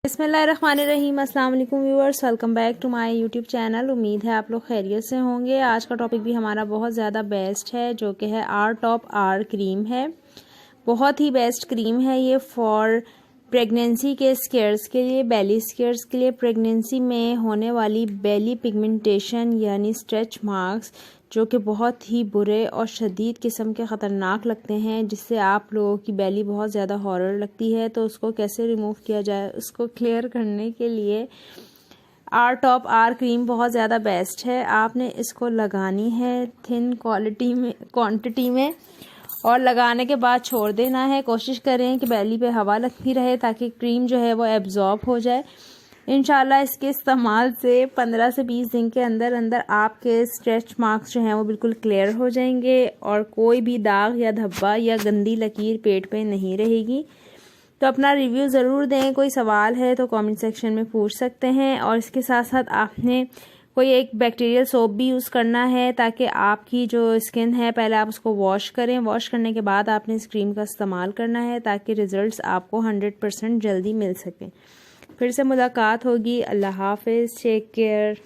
बिस्मिल्लाहिर्रहमानिर्रहीम। अस्सलाम वालेकुम viewers, welcome back to my YouTube channel. उम्मीद है आप लोग खैरियत से होंगे। आज का टॉपिक भी हमारा बहुत ज़्यादा बेस्ट है, जो कि है आर्ट ऑफ आर क्रीम है। बहुत ही बेस्ट क्रीम है ये फॉर प्रेगनेंसी के स्केयर्स के लिए, बेली स्केयर्स के लिए, प्रेगनेंसी में होने वाली बेली पिगमेंटेशन यानी स्ट्रेच मार्क्स, जो कि बहुत ही बुरे और शदीद किस्म के ख़तरनाक लगते हैं, जिससे आप लोगों की बेली बहुत ज़्यादा हॉरर लगती है। तो उसको कैसे रिमूव किया जाए, उसको क्लियर करने के लिए आर्ट ऑफ आर क्रीम बहुत ज़्यादा बेस्ट है। आपने इसको लगानी है थिन क्वांटिटी में और लगाने के बाद छोड़ देना है। कोशिश करें कि बेली पे हवा लगती रहे ताकि क्रीम जो है वो एब्जॉर्ब हो जाए। इंशाल्लाह इसके इस्तेमाल से 15 से 20 दिन के अंदर अंदर आपके स्ट्रेच मार्क्स जो हैं वो बिल्कुल क्लियर हो जाएंगे और कोई भी दाग या धब्बा या गंदी लकीर पेट पे नहीं रहेगी। तो अपना रिव्यू ज़रूर दें। कोई सवाल है तो कमेंट सेक्शन में पूछ सकते हैं। और इसके साथ साथ आपने कोई एक बैक्टीरियल सोप भी यूज़ करना है ताकि आपकी जो स्किन है, पहले आप उसको वॉश करें। वॉश करने के बाद आपने इस क्रीम का इस्तेमाल करना है ताकि रिज़ल्ट्स आपको 100% जल्दी मिल सकें। फिर से मुलाकात होगी। अल्लाह हाफ़िज़, टेक केयर।